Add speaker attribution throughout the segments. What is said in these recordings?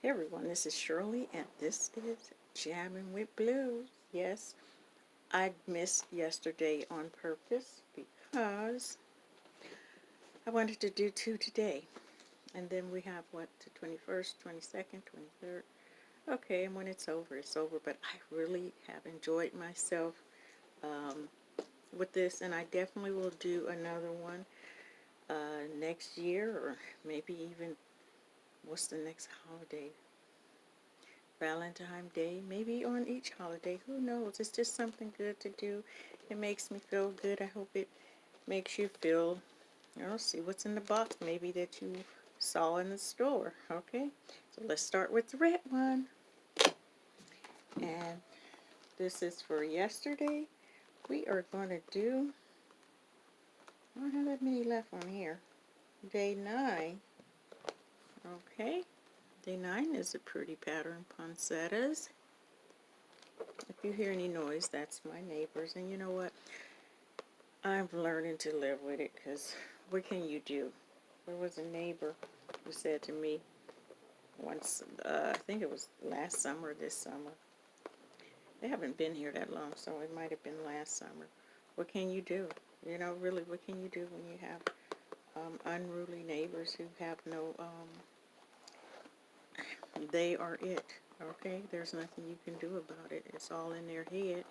Speaker 1: Hey everyone, this is Shirley, and this is Jammin' with Blues. Yes, I missed yesterday on purpose because I wanted to do two today. And then we have, what, the 21st, 22nd, 23rd. Okay, and when it's over. But I really have enjoyed myself with this, and I definitely will do another one next year, or maybe even, what's the next holiday? Valentine's Day, maybe on each holiday, who knows? It's just something good to do. It makes me feel good. I hope it makes you feel, see what's in the box maybe that you saw in the store, okay? So let's start with the red one. And this is for yesterday. We are going to do, I don't have that many left on here, day 9, okay? Day 9 is a pretty pattern, poinsettias. If you hear any noise, that's my neighbors. And you know what? I'm learning to live with it, because what can you do? There was a neighbor who said to me once, I think it was last summer or this summer. They haven't been here that long, so it might have been last summer. What can you do? You know, really, what can you do when you have unruly neighbors who have no, they are it, okay? There's nothing you can do about it. It's all in their head,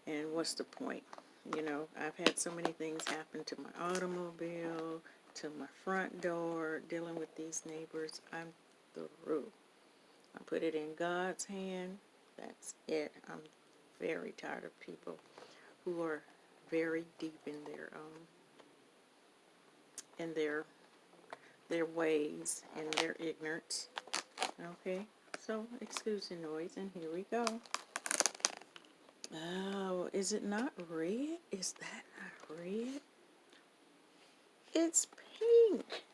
Speaker 1: and what's the point? You know, I've had so many things happen to my automobile, to my front door, dealing with these neighbors. I'm through. I put it in God's hand. That's it. I'm very tired of people who are very deep in their ways and their ignorance. Okay, so excuse the noise, and here we go. Oh, is it not red? Is that not red? It's pink.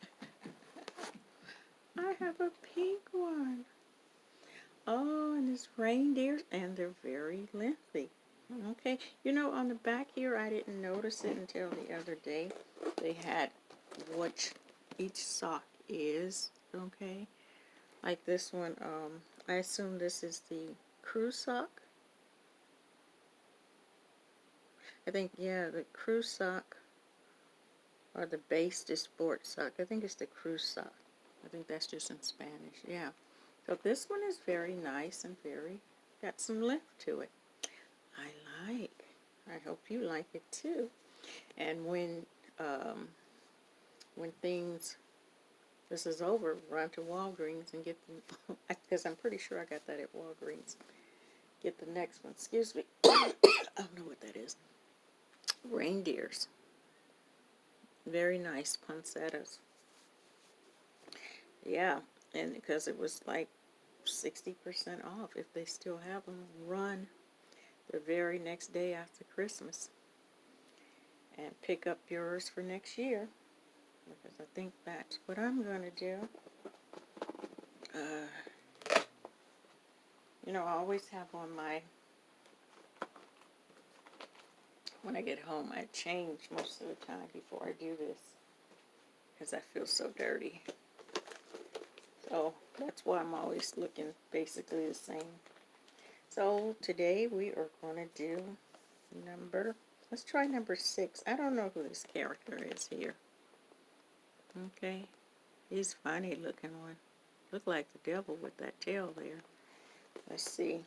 Speaker 1: I have a pink one. Oh, and it's reindeers, and they're very lengthy. Okay, you know, on the back here, I didn't notice it until the other day. They had what each sock is, okay? Like this one, I assume this is the crew sock. I think, yeah, the crew sock, or the base to sport sock. I think it's the crew sock. I think that's just in Spanish, yeah. So this one is very nice and very, got some length to it. I like. I hope you like it too. And when things, this is over, run to Walgreens and get them, because I'm pretty sure I got that at Walgreens. Get the next one. Excuse me. I don't know what that is. Reindeers. Very nice poinsettias. Yeah, and because it was like 60% off, if they still have them, run the very next day after Christmas and pick up yours for next year, because I think that's what I'm going to do. You know, I always have on my, when I get home, I change most of the time before I do this, because I feel so dirty. So that's why I'm always looking basically the same. So today we are going to do let's try number 6. I don't know who this character is here. Okay. He's funny looking one. Look like the devil with that tail there. Let's see.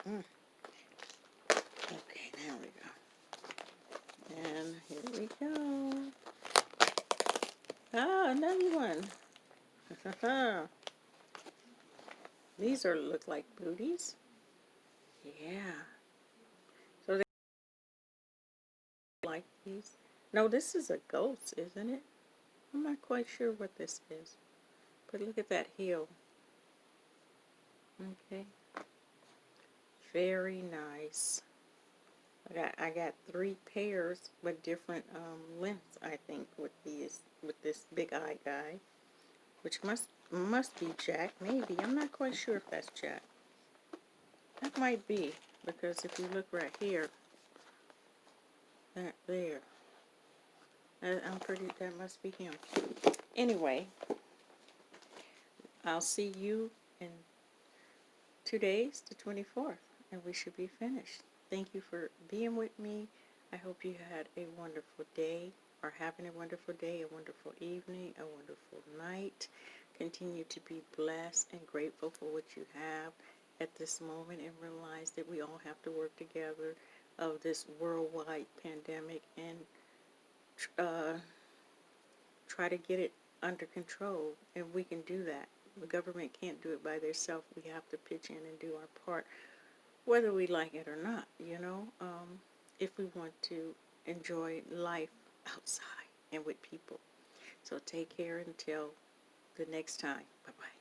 Speaker 1: Okay, now we go. And here we go. Ah, another one. These look like booties. Yeah. So they like these. No, this is a ghost, isn't it? I'm not quite sure what this is. But look at that heel. Okay. Very nice. I got 3 pairs with different lengths, I think, with this big eye guy, which must be Jack, maybe. I'm not quite sure if that's Jack. That might be, because if you look right here, That there. I'm pretty, that must be him. Anyway, I'll see you in 2 days, the 24th, and we should be finished. Thank you for being with me. I hope you had a wonderful day, or having a wonderful day, a wonderful evening, a wonderful night. Continue to be blessed and grateful for what you have at this moment, and realize that we all have to work together of this worldwide pandemic and try to get it under control, and we can do that. The government can't do it by themselves. We have to pitch in and do our part, whether we like it or not, if we want to enjoy life outside and with people. So take care until the next time. Bye-bye.